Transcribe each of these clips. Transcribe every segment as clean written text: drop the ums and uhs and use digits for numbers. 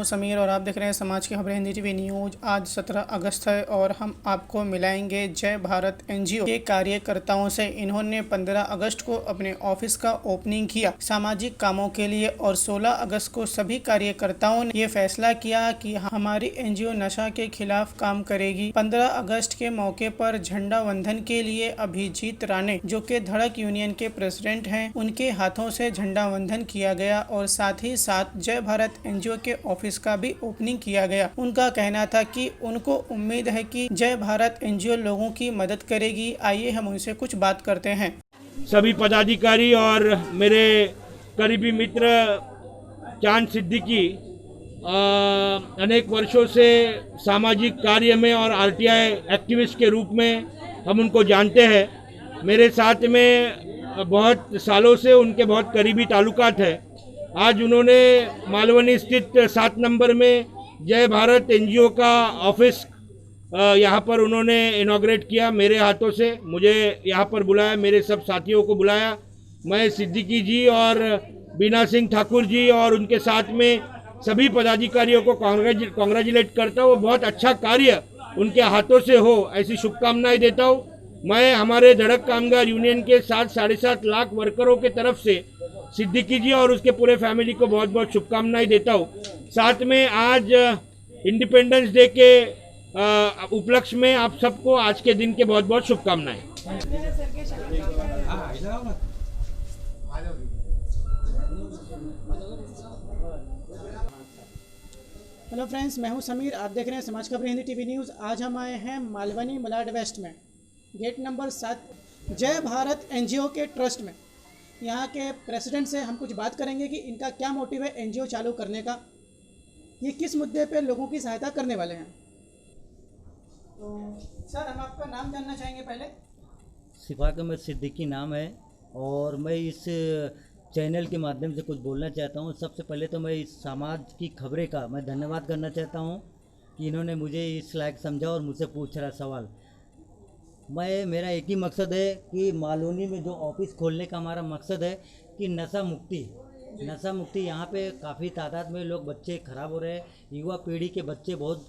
हूं समीर और आप देख रहे हैं समाज की खबरें हिंदी टीवी न्यूज। आज 17 अगस्त है और हम आपको मिलाएंगे जय भारत एनजीओ के कार्यकर्ताओं से। इन्होंने 15 अगस्त को अपने ऑफिस का ओपनिंग किया सामाजिक कामों के लिए और 16 अगस्त को सभी कार्यकर्ताओं ने ये फैसला किया कि हमारी एनजीओ नशा के खिलाफ काम करेगी। 15 अगस्त के मौके पर झंडा वंदन के लिए अभिजीत राणे, जो कि धड़क यूनियन के प्रेसिडेंट हैं, उनके हाथों से झंडा वंदन किया गया और साथ ही साथ जय भारत एनजीओ के ऑफिस का भी ओपनिंग किया गया। उनका कहना था कि उनको उम्मीद है कि जय भारत एनजीओ लोगों की मदद करेगी। आइए हम उनसे कुछ बात करते हैं। सभी पदाधिकारी और मेरे करीबी मित्र चांद सिद्दीकी अनेक वर्षों से सामाजिक कार्य में और आरटीआई एक्टिविस्ट के रूप में हम उनको जानते हैं। मेरे साथ में बहुत सालों से उनके बहुत करीबी ताल्लुकात है। आज उन्होंने मालवनी स्थित 7 नंबर में जय भारत एनजीओ का ऑफिस यहाँ पर उन्होंने इनॉग्रेट किया मेरे हाथों से। मुझे यहाँ पर बुलाया, मेरे सब साथियों को बुलाया। मैं सिद्दीकी जी और बीना सिंह ठाकुर जी और उनके साथ में सभी पदाधिकारियों को कॉन्ग्रेचुलेट करता हूँ। बहुत अच्छा कार्य उनके हाथों से हो ऐसी शुभकामनाएं देता हूँ। मैं हमारे धड़क कामगार यूनियन के 7-7.5 लाख वर्करों के तरफ से सिद्दीकी जी और उसके पूरे फैमिली को बहुत बहुत शुभकामनाएं देता हूँ। साथ में आज इंडिपेंडेंस डे के उपलक्ष्य में आप सबको आज के दिन के बहुत बहुत शुभकामनाएं। हेलो फ्रेंड्स, मैं हूं समीर, आप देख रहे हैं समाज खबरें हिंदी टीवी न्यूज़। आज हम आए हैं मालवनी मलाड वेस्ट में गेट नंबर 7 जय भारत एनजीओ के ट्रस्ट में। यहाँ के प्रेसिडेंट से हम कुछ बात करेंगे कि इनका क्या मोटिव है एनजीओ चालू करने का, ये किस मुद्दे पे लोगों की सहायता करने वाले हैं। तो सर, हम आपका नाम जानना चाहेंगे पहले। सिफाक अहमद सिद्दीकी नाम है और मैं इस चैनल के माध्यम से कुछ बोलना चाहता हूँ। सबसे पहले तो मैं इस समाज की खबरें का मैं धन्यवाद करना चाहता हूँ कि इन्होंने मुझे इस लायक समझा और मुझसे पूछ रहा सवाल। मेरा एक ही मकसद है कि मालवनी में जो ऑफिस खोलने का हमारा मकसद है कि नशा मुक्ति यहाँ पे काफ़ी तादाद में लोग बच्चे ख़राब हो रहे हैं। युवा पीढ़ी के बच्चे बहुत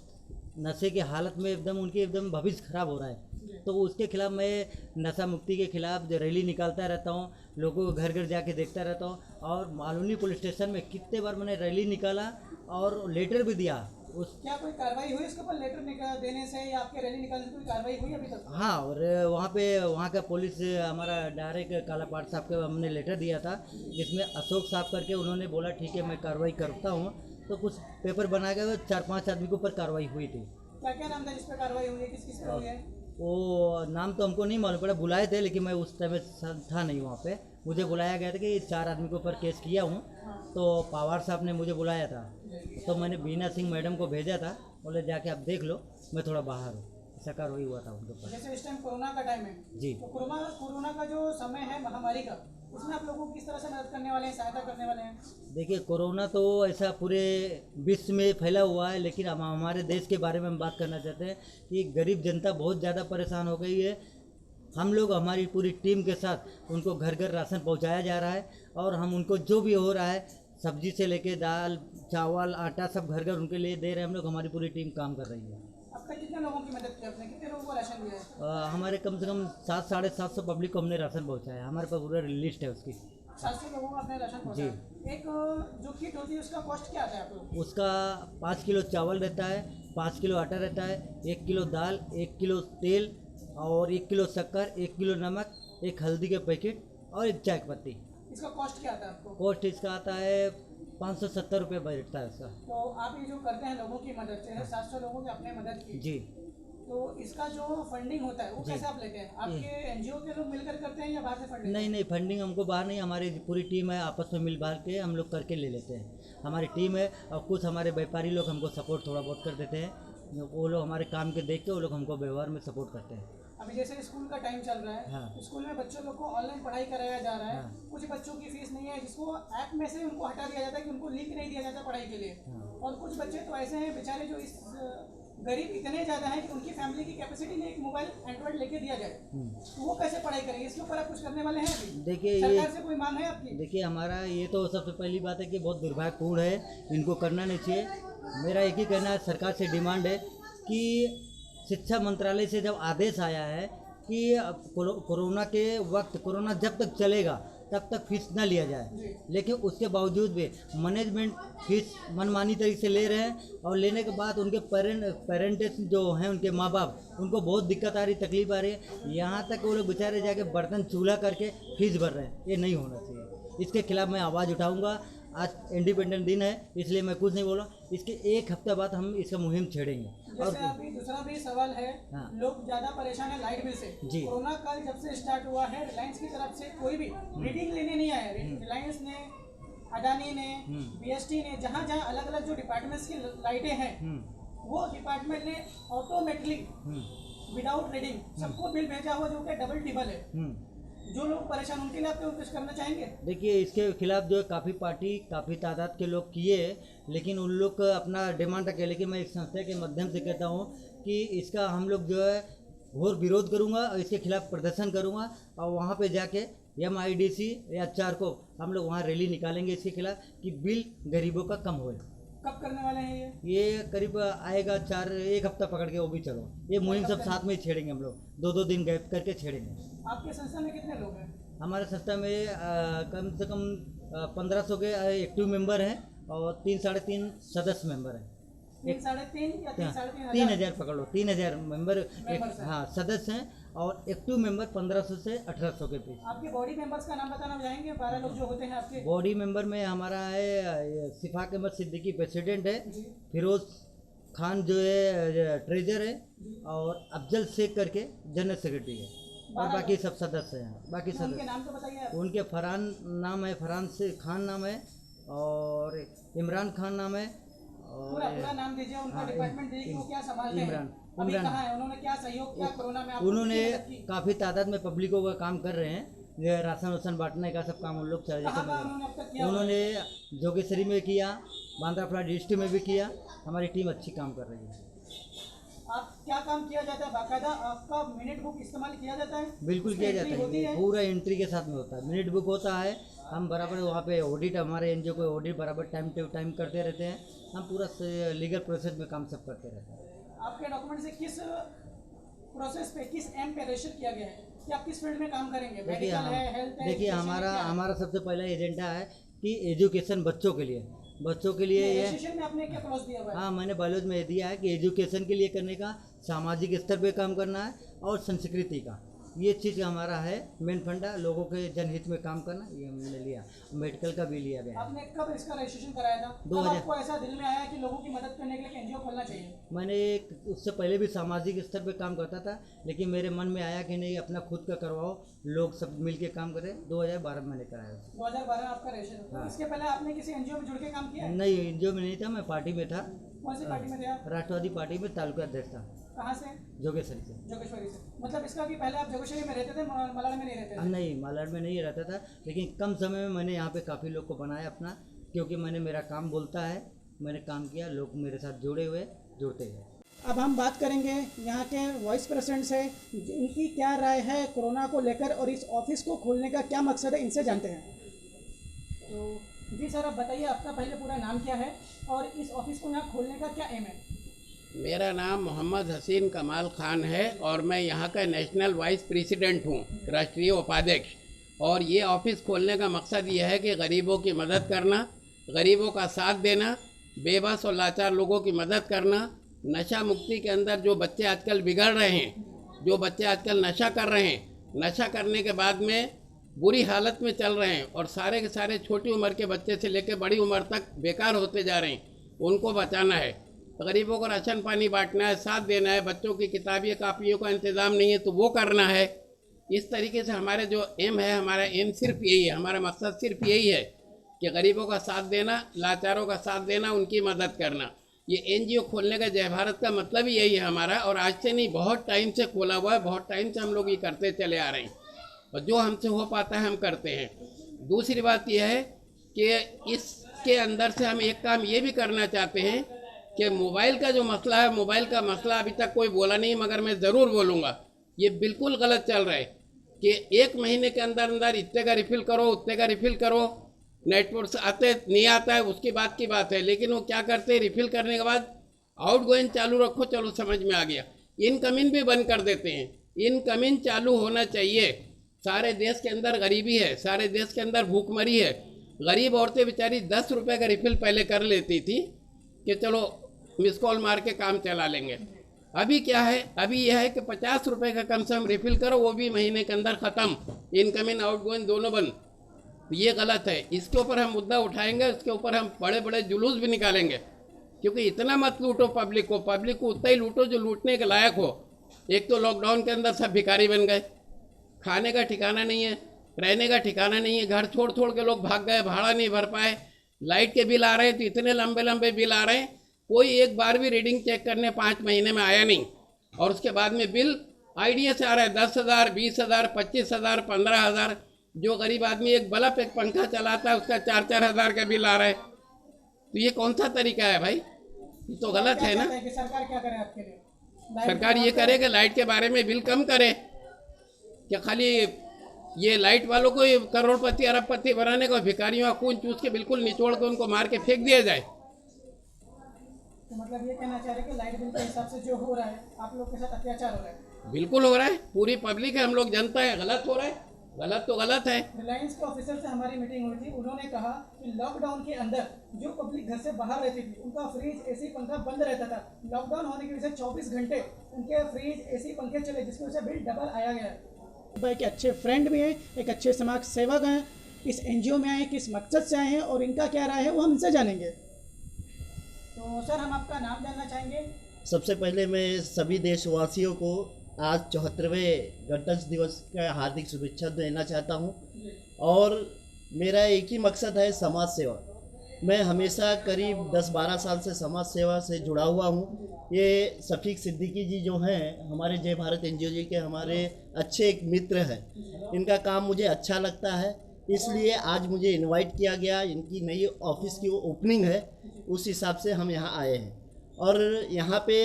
नशे के हालत में उनके एकदम भविष्य ख़राब हो रहा है। तो उसके खिलाफ मैं नशा मुक्ति के खिलाफ रैली निकालता रहता हूँ, लोगों को घर घर जाके देखता रहता हूँ। और मालवनी पुलिस स्टेशन में कितने बार मैंने रैली निकाला और लेटर भी दिया। क्या कोई कार्रवाई हुई इसके ऊपर लेटर देने से या आपके रैली निकालने से कोई कार्रवाई हुई अभी तक? हाँ, और वहाँ का पुलिस हमारा डायरेक्ट कालापाट साहब के हमने लेटर दिया था जिसमें अशोक साहब करके उन्होंने बोला ठीक है मैं कार्रवाई करता हूँ। तो कुछ पेपर बना के 4-5 आदमी के ऊपर कार्रवाई हुई थी। क्या क्या नाम था जिस पर कार्रवाई हुई है, किस किस पर हुई है? वो नाम तो हमको नहीं मालूम पड़ा, बुलाए थे लेकिन मैं उस टाइम था नहीं वहाँ पे। मुझे बुलाया गया था कि 4 आदमी के ऊपर केस किया हूँ। तो पवार साहब ने मुझे बुलाया था तो मैंने बीना सिंह मैडम को भेजा था, बोले जाके आप देख लो, मैं थोड़ा बाहर हूँ। ऐसा कार्रवाई हुआ था उनके ऊपर। जैसे इस टाइम कोरोना का टाइम है जी, तो कोरोना का जो समय है महामारी का, उसमें आप लोगों को किस तरह से मदद करने वाले हैं, सहायता करने वाले हैं? देखिए कोरोना तो ऐसा पूरे विश्व में फैला हुआ है, लेकिन हम हमारे देश के बारे में हम बात करना चाहते हैं कि गरीब जनता बहुत ज़्यादा परेशान हो गई है। हम लोग हमारी पूरी टीम के साथ उनको घर घर राशन पहुंचाया जा रहा है और हम उनको जो भी हो रहा है सब्जी से लेके दाल चावल आटा सब घर घर उनके लिए दे रहे हैं। हम लोग हमारी पूरी टीम काम कर रही है। आपका कितने लोगों की मदद की आपने, कितने लोगों को राशन दिया है? हमारे कम से कम 700-750 पब्लिक को हमने राशन पहुंचाया। हमारे पास पूरा लिस्ट है उसकी। 700 लोगों को आपने राशन पहुंचाया। एक जो किट होती है उसका कॉस्ट क्या आता है आप लोग? उसका 5 किलो चावल रहता है, 5 किलो आटा रहता है, 1 किलो दाल, 1 किलो तेल और 1 किलो शक्कर, 1 किलो नमक, 1 हल्दी के पैकेट और 1 चाय पत्ती। इसका कॉस्ट क्या आता है आपको? कॉस्ट इसका आता है 570 रुपये बैठता है इसका। तो आप ये जो करते हैं लोगों की मदद, जैसे 700 लोगों की आपने मदद की जी, तो इसका जो फंडिंग होता है वो कैसे आप लेते हैं? आपके एनजीओ के लोग मिलकर करते हैं या बाहर से फंडिंग? नहीं, फंडिंग हमको बाहर नहीं, हमारी पूरी टीम है, आपस में मिल बांट के हम लोग करके ले लेते हैं। हमारी टीम है और कुछ हमारे व्यापारी लोग हमको सपोर्ट थोड़ा बहुत कर देते हैं। वो लोग हमारे काम के देख के वो लोग हमको व्यवहार में सपोर्ट करते हैं। अभी जैसे स्कूल का टाइम चल रहा है, हाँ। स्कूल में बच्चों लोग को ऑनलाइन पढ़ाई कराया जा रहा है। हाँ। कुछ बच्चों की फीस नहीं है जिसको ऐप में से उनको हटा दिया जाता है कि उनको लिंक नहीं दिया जाता पढ़ाई के लिए। हाँ। और कुछ बच्चे तो ऐसे हैं बेचारे जो इस गरीब इतने ज़्यादा हैं कि उनकी फैमिली की कैपेसिटी नहीं एक मोबाइल एंड्रॉइड लेके दिया जाए, तो वो कैसे पढ़ाई करेंगे? इसके ऊपर आप कुछ करने वाले हैं अभी? देखिए सरकार से कोई मांग है आपकी? देखिए हमारा ये तो सबसे पहली बात है कि बहुत दुर्भाग्यपूर्ण है, इनको करना नहीं चाहिए। मेरा एक ही कहना है, सरकार से डिमांड है कि शिक्षा मंत्रालय से जब आदेश आया है कि अब कोरोना के वक्त, कोरोना जब तक चलेगा तब तक फीस ना लिया जाए, लेकिन उसके बावजूद भी मैनेजमेंट फीस मनमानी तरीके से ले रहे हैं और लेने के बाद उनके पेरेंट्स जो हैं, उनके माँ बाप, उनको बहुत दिक्कत आ रही, तकलीफ आ रही है। यहाँ तक वो लोग बेचारे जाके बर्तन चूल्हा करके फीस भर रहे हैं। ये नहीं होना चाहिए, इसके खिलाफ मैं आवाज़ उठाऊँगा। आज इंडिपेंडेंट दिन है, इसलिए मैं कुछ नहीं बोला। इसके एक हफ्ते बाद हम इसका मुहिम छेड़ेंगे। और जैसे अभी दूसरा भी सवाल है, हाँ। लोग ज्यादा परेशान है लाइट बिल से। जी। कोरोना काल जब से स्टार्ट हुआ है, रिलायंस की तरफ से कोई भी रीडिंग लेने नहीं आया। रिलायंस ने, अडानी ने, बीएसटी ने, जहाँ जहाँ अलग अलग जो डिपार्टमेंट्स की लाइटें हैं, वो डिपार्टमेंट ने ऑटोमेटिकली विदाउट रीडिंग सबको बिल भेजा हुआ, जो कि डबल टिबल है। जो लोग परेशान, उनके लिए आप कुछ करना चाहेंगे? देखिए, इसके खिलाफ जो है काफ़ी पार्टी, काफ़ी तादाद के लोग किए, लेकिन उन लोग का अपना डिमांड रखे। लेकिन मैं एक संस्था के माध्यम से कहता हूँ कि इसका हम लोग जो है घोर विरोध करूँगा और इसके खिलाफ प्रदर्शन करूँगा। और वहाँ पे जाके MIDC या चार को हम लोग वहाँ रैली निकालेंगे इसके खिलाफ कि बिल गरीबों का कम होए। कब करने वाले हैं ये करीब आएगा 1 हफ्ता पकड़ के, वो भी चलो। ये मुहिम सब साथ में ही छेड़ेंगे हम लोग, 2-2 दिन गैप करके छेड़ेंगे। आपके संस्था में कितने लोग हैं? हमारे संस्था में कम से कम 1500 के एक्टिव मेंबर हैं और 3-3.5 सदस्य मेंबर हैं। 3-3.5 या 3-3.5 3,000 पकड़ लो, 3,000 मेंबर मेंबर्स हैं। हाँ सदस्य हैं और एक्टिव मेंबर 1500 से 1800 के बीच। आपके बॉडी मेंबर्स का नाम बताना चाहेंगे? 12 लोग जो होते हैं आपके। बॉडी मेंबर में हमारा है सिफाक अहमद सिद्दीकी प्रेसिडेंट है, फिरोज खान जो है ट्रेजर है, और अफजल शेख करके जनरल सेक्रेटरी है, और बाकी सब सदस्य हैं। बाकी उनके सदस्य नाम तो बताइए आप। उनके फरहान नाम है, फरहान से खान नाम है, और इमरान खान नाम है, और पूरा नाम दीजिए, उनका हाँ, डिपार्टमेंट दीजिए कि वो क्या संभालते हैं। इमरान अभी कहाँ है, उन्होंने क्या सहयोग किया कोरोना में? उन्होंने काफ़ी तादाद में पब्लिकों का काम कर रहे हैं, जो राशन वासन बांटने का सब काम उन लोग चल कहाँ उन्होंने अब तक किया? उन्होंने जोगेश्वरी में किया, बांद्रा डिस्ट्रिक्ट में भी किया। हमारी टीम अच्छी काम कर रही है। आप क्या काम किया जाता है? बाकायदा आपका मिनट बुक इस्तेमाल किया जाता है? बिल्कुल किया जाता होती है, पूरा एंट्री के साथ में होता है, मिनट बुक होता है। हम बराबर वहाँ पे ऑडिट, हमारे NGO को ऑडिट बराबर टाइम टू टाइम करते रहते हैं। हम पूरा लीगल प्रोसेस में काम सब करते रहते हैं। आपके डॉक्यूमेंट से किस प्रोसेस पे, किस एम पे रजिस्टर किया गया है कि आप किस फील्ड में काम करेंगे? मेडिकल है, हेल्थ है? देखिए, हमारा सबसे पहला एजेंडा है कि एजुकेशन बच्चों के लिए ये रजिस्ट्रेशन में आपने क्या क्लॉज दिया हुआ है? हाँ, मैंने बायोलॉजी में दिया है कि एजुकेशन के लिए करने का, सामाजिक स्तर पे काम करना है, और संस्कृति का, ये चीज़ हमारा है मेन फंडा। लोगों के जनहित में काम करना, ये हमने लिया। मेडिकल का भी लिया गया है। आपने कब इसका रजिस्ट्रेशन कराया था? 2000 आपको ऐसा दिल में आया कि लोगों की मदद करने के लिए NGO खोलना चाहिए? मैंने उससे पहले भी सामाजिक स्तर पे काम करता था, लेकिन मेरे मन में आया कि नहीं, अपना खुद का करवाओ, लोग सब मिल के काम करें। 2012 में मैंने कराया। 2012 आपका रजिस्ट्रेशन। हाँ। इसके पहले आपने किसी NGO में जुड़ के काम किया है? नहीं, NGO में नहीं था, मैं पार्टी में था। कौन सी पार्टी में थे आप? राष्ट्रवादी पार्टी में तालुका अध्यक्ष था, कहाँ से? जोगेश्वरी से। जोगेश्वरी से। मतलब इसका कि पहले आप जोगेश्वरी में रहते थे, मलाड में नहीं रहते थे? नहीं, मालाड में नहीं रहता था, लेकिन कम समय में मैंने यहाँ पे काफ़ी लोग को बनाया अपना, क्योंकि मेरा काम बोलता है। मैंने काम किया, लोग मेरे साथ जुड़ते गए। अब हम बात करेंगे यहाँ के वाइस प्रेसिडेंट से, इनकी क्या राय है कोरोना को लेकर और इस ऑफिस को खोलने का क्या मकसद है, इनसे जानते हैं। तो जी सर, आप बताइए आपका पहले पूरा नाम क्या है और इस ऑफिस को यहाँ खोलने का क्या एम है? मेरा नाम मोहम्मद हसीन कमाल खान है और मैं यहाँ का नेशनल वाइस प्रेसिडेंट हूँ, राष्ट्रीय उपाध्यक्ष। और ये ऑफिस खोलने का मकसद ये है कि गरीबों की मदद करना, गरीबों का साथ देना, बेबस और लाचार लोगों की मदद करना, नशा मुक्ति के अंदर जो बच्चे आजकल बिगड़ रहे हैं, जो बच्चे आजकल नशा कर रहे हैं, नशा करने के बाद में बुरी हालत में चल रहे हैं, और सारे के सारे छोटी उम्र के बच्चे से लेकर बड़ी उम्र तक बेकार होते जा रहे हैं, उनको बचाना है। गरीबों को राशन पानी बांटना है, साथ देना है, बच्चों की किताबियों कापियों का इंतज़ाम नहीं है तो वो करना है। इस तरीके से हमारे जो एम है, हमारा एम सिर्फ यही है, हमारा मकसद सिर्फ यही है कि गरीबों का साथ देना, लाचारों का साथ देना, उनकी मदद करना। ये NGO खोलने का जय भारत का मतलब ही यही है हमारा, और आज से नहीं, बहुत टाइम से खोला हुआ है, बहुत टाइम से हम लोग ये करते चले आ रहे हैं, और जो हमसे हो पाता है हम करते हैं। दूसरी बात यह है कि इसके अंदर से हम एक काम ये भी करना चाहते हैं कि मोबाइल का जो मसला है, मोबाइल का मसला अभी तक कोई बोला नहीं, मगर मैं ज़रूर बोलूँगा। ये बिल्कुल गलत चल रहा है कि 1 महीने के अंदर अंदर इतने का रिफ़िल करो, उतने का रिफ़िल करो, नेटवर्क से आते नहीं आता है उसकी बात की बात है, लेकिन वो क्या करते हैं, रिफिल करने के बाद आउट गोइंग चालू रखो, चलो समझ में आ गया, इनकमिंग भी बंद कर देते हैं। इनकमिंग चालू होना चाहिए। सारे देश के अंदर गरीबी है, सारे देश के अंदर भूखमरी है। गरीब औरतें बेचारी 10 रुपये का रिफिल पहले कर लेती थी कि चलो मिस कॉल मार के काम चला लेंगे। अभी क्या है, अभी यह है कि 50 रुपये का कम से कम रिफिल करो, वो भी महीने के अंदर ख़त्म, इनकमिंग आउट गोइंग दोनों बंद। तो ये गलत है, इसके ऊपर हम मुद्दा उठाएंगे, इसके ऊपर हम बड़े बड़े जुलूस भी निकालेंगे, क्योंकि इतना मत लूटो पब्लिक को उतना ही लूटो जो लूटने के लायक हो। एक तो लॉकडाउन के अंदर सब भिखारी बन गए, खाने का ठिकाना नहीं है, रहने का ठिकाना नहीं है, घर छोड़ छोड़ के लोग भाग गए, भाड़ा नहीं भर पाए, लाइट के बिल आ रहे हैं तो इतने लंबे लंबे बिल आ रहे हैं, कोई एक बार भी रीडिंग चेक करने 5 महीने में आया नहीं, और उसके बाद में बिल आइडिया से आ रहा है 10,000, 20,000, 25,000, 15,000। जो गरीब आदमी एक बल्ब एक पंखा चलाता है उसका 4-4 हज़ार का बिल आ रहा है। तो ये कौन सा तरीका है भाई, ये तो गलत है ना। सरकार क्या करे आपके लिए? सरकार ये करे कि लाइट के बारे में बिल कम करे, क्या खाली ये लाइट वालों को करोड़पति अरबपति बनाने को, भिखारियों का खून चूस के बिल्कुल निचोड़ के उनको मार के फेंक दिया जाए। तो मतलब ये कहना चाह रहे हैं कि लाइट बिल के हिसाब से जो हो रहा है आप लोग के साथ अत्याचार हो रहा है? बिल्कुल हो रहा है, पूरी पब्लिक है, हम लोग जनता है, गलत हो रहा है, गलत तो गलत है। रिलायंस के ऑफिसर से हमारी मीटिंग हुई थी, उन्होंने कहा कि लॉकडाउन के अंदर जो पब्लिक घर से बाहर रहती थी उनका फ्रिज एसी पंखा बंद रहता था। लॉकडाउन होने की वजह से 24 घंटे उनके फ्रिज एसी पंखे चले, जिसकी वजह से बिल डबल आया गया है। भाई के अच्छे फ्रेंड भी हैं, एक अच्छे समाज सेवक हैं, इस एनजीओ में आए किस मकसद से आए हैं और इनका क्या राय है वो हम इनसे जानेंगे। तो सर हम आपका नाम जानना चाहेंगे। सबसे पहले मैं सभी देशवासियों को आज 74वें गणतंत्र दिवस का हार्दिक शुभेच्छा देना चाहता हूं, और मेरा एक ही मकसद है समाज सेवा। मैं हमेशा करीब 10-12 साल से समाज सेवा से जुड़ा हुआ हूं। ये शफीक सिद्दीकी जी जो हैं हमारे जय भारत एनजीओ जी के हमारे अच्छे एक मित्र हैं, इनका काम मुझे अच्छा लगता है, इसलिए आज मुझे इनवाइट किया गया। इनकी नई ऑफिस की ओपनिंग है, उस हिसाब से हम यहाँ आए हैं। और यहाँ पे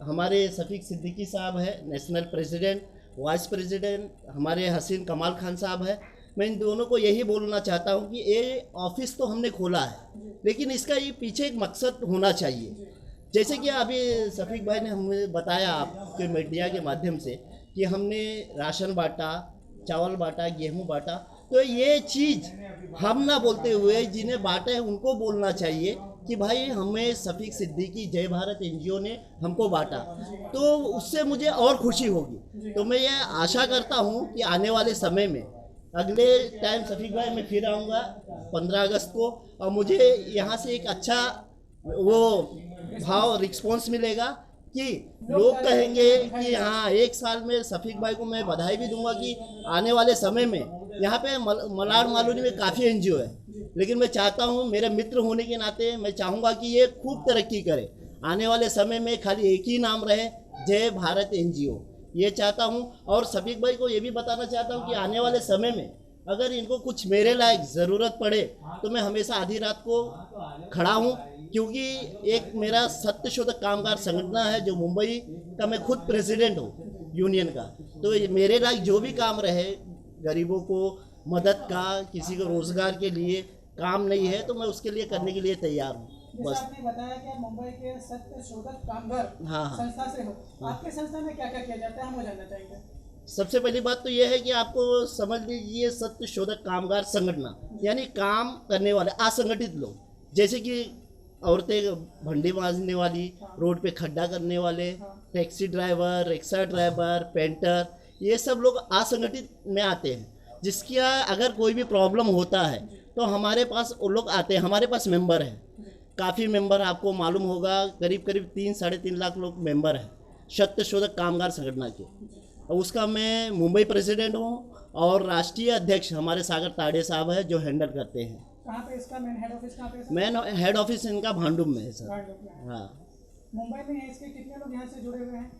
हमारे शफीक सिद्दीकी साहब है नेशनल प्रेसिडेंट, वाइस प्रेसिडेंट हमारे हसीन कमाल खान साहब है। मैं इन दोनों को यही बोलना चाहता हूँ कि ये ऑफिस तो हमने खोला है, लेकिन इसका ये पीछे एक मकसद होना चाहिए। जैसे कि अभी शफीक भाई ने हमें बताया आपके मीडिया के माध्यम से कि हमने राशन बांटा, चावल बांटा, गेहूँ बांटा, तो ये चीज़ हम ना बोलते हुए जिन्हें बांटे हैं उनको बोलना चाहिए कि भाई हमें शफीक सिद्दीकी जय भारत एनजीओ ने हमको बांटा, तो उससे मुझे और खुशी होगी। तो मैं ये आशा करता हूँ कि आने वाले समय में अगले टाइम शफीक भाई मैं फिर आऊँगा 15 अगस्त को, और मुझे यहाँ से एक अच्छा वो भाव रिस्पॉन्स मिलेगा कि लोग कहेंगे कि हाँ 1 साल में शफीक भाई को मैं बधाई भी दूंगा कि आने वाले समय में यहाँ पे मलाड मालूनी में काफ़ी एनजीओ है, लेकिन मैं चाहता हूँ मेरे मित्र होने के नाते मैं चाहूँगा कि ये खूब तरक्की करे। आने वाले समय में खाली एक ही नाम रहे, जय भारत एनजीओ, ये चाहता हूँ। और शफीक भाई को ये भी बताना चाहता हूँ कि आने वाले समय में अगर इनको कुछ मेरे लायक ज़रूरत पड़े तो मैं हमेशा आधी रात को खड़ा हूँ, क्योंकि एक मेरा सत्यशोधक कामगार संगठन है जो मुंबई का, मैं खुद प्रेसिडेंट हूँ यूनियन का। तो मेरे लायक जो भी काम रहे, गरीबों को मदद का, किसी को रोज़गार के लिए काम नहीं है तो मैं उसके लिए करने के लिए तैयार हूँ। बस आपने बताया कि आप मुंबई के सत्यशोधक कामगार हाँ संस्था से हो, आपके संस्था में क्या क्या किया जाता है हम वो जानना चाहेंगे। सबसे पहली बात तो यह है कि आपको समझ लीजिए सत्यशोधक कामगार संगठन यानी काम करने वाले असंगठित लोग, जैसे कि औरतें भंडी मांजने वाली, रोड पे खड्डा करने वाले, taxi driver, rickshaw driver, painter, ये सब लोग असंगठित में आते हैं। जिसकी अगर कोई भी प्रॉब्लम होता है तो हमारे पास वो लोग आते हैं। हमारे पास मेंबर हैं, काफ़ी मेंबर, आपको मालूम होगा करीब 3-3.5 लाख लोग मेंबर हैं सत्यशोधक कामगार संगठन के। उसका मैं मुंबई प्रेसिडेंट हूँ और राष्ट्रीय अध्यक्ष हमारे सागर ताड़े साहब है जो हैंडल करते हैं। कहाँ पे इसका मेन हेड ऑफिस कहाँ पे है? मेन हेड ऑफिस इनका भांडुम में है सर। हाँ, मुंबई में है इसके कितने लोग यहाँ से जुड़े हुए हैं?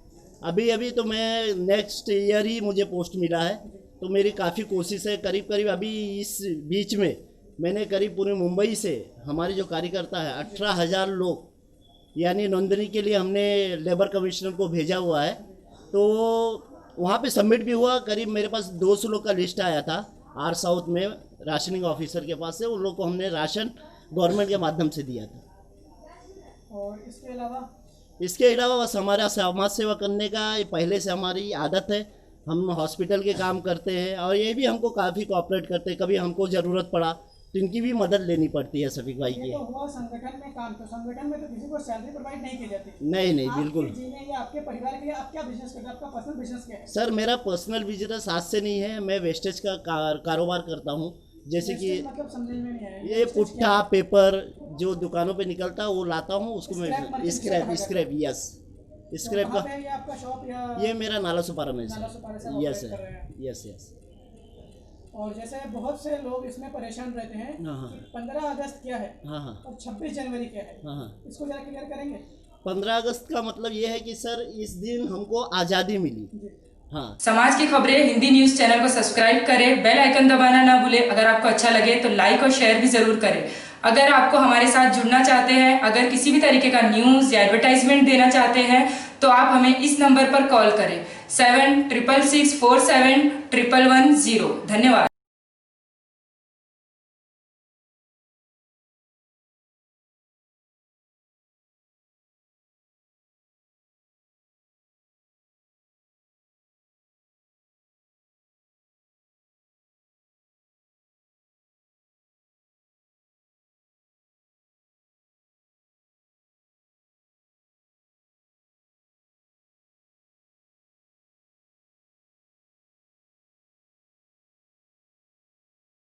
अभी तो मैं नेक्स्ट ईयर ही मुझे पोस्ट मिला है, तो मेरी काफ़ी कोशिश है। करीब अभी इस बीच में मैंने करीब पूरे मुंबई से हमारे जो कार्यकर्ता है 18,000 लोग यानी नोंदणी के लिए हमने लेबर कमिश्नर को भेजा हुआ है, तो वहाँ पे सबमिट भी हुआ। करीब मेरे पास 200 लोग का लिस्ट आया था, आर साउथ में राशनिंग ऑफिसर के पास से उन लोग को हमने राशन गवर्नमेंट के माध्यम से दिया था। और इसके अलावा बस हमारा समाज सेवा करने का ये पहले से हमारी आदत है। हम हॉस्पिटल के काम करते हैं और ये भी हमको काफ़ी कोऑपरेट करते हैं। कभी हमको ज़रूरत पड़ा तो इनकी भी मदद लेनी पड़ती है शफीक भाई की। तो हुआ संगठन में काम, तो संगठन में तो किसी को सैलरी प्रोवाइड नहीं की जाती। नहीं बिल्कुल। आपके जीने या आपके परिवार के लिए आप क्या बिजनेस करते हैं? आपका पर्सनल बिजनेस क्या है? सर मेरा पर्सनल बिजनेस आज से नहीं है। मैं वेस्टेज का कारोबार करता हूँ, जैसे कि मतलब समझ में नहीं आया। ये पुट्ठा पेपर जो दुकानों पे निकलता है वो लाता हूँ, उसको मैं स्क्रैप यस स्क्रैप कहाँ का। पे है ये आपका शॉप या ये मेरा नाला सुपारा में नाला सुपारा से आप यस ऑपरेट कर रहे हैं? यस। और जैसे बहुत से लोग इसमें परेशान रहते हैं हाँ। कि 15 अगस्त क्या है हाँ। और 26 जनवरी क्या है, हाँ। इसको जरा क्लियर करेंगे। 15 अगस्त का मतलब ये है कि सर इस दिन हमको आज़ादी मिली। हाँ। समाज की खबरें हिंदी न्यूज चैनल को सब्सक्राइब करें, बेल आइकन दबाना ना भूलें। अगर आपको अच्छा लगे तो लाइक और शेयर भी जरूर करें। अगर आपको हमारे साथ जुड़ना चाहते हैं, अगर किसी भी तरीके का न्यूज या एडवर्टाइजमेंट देना चाहते हैं तो आप हमें इस नंबर पर कॉल करें 7666471110। धन्यवाद।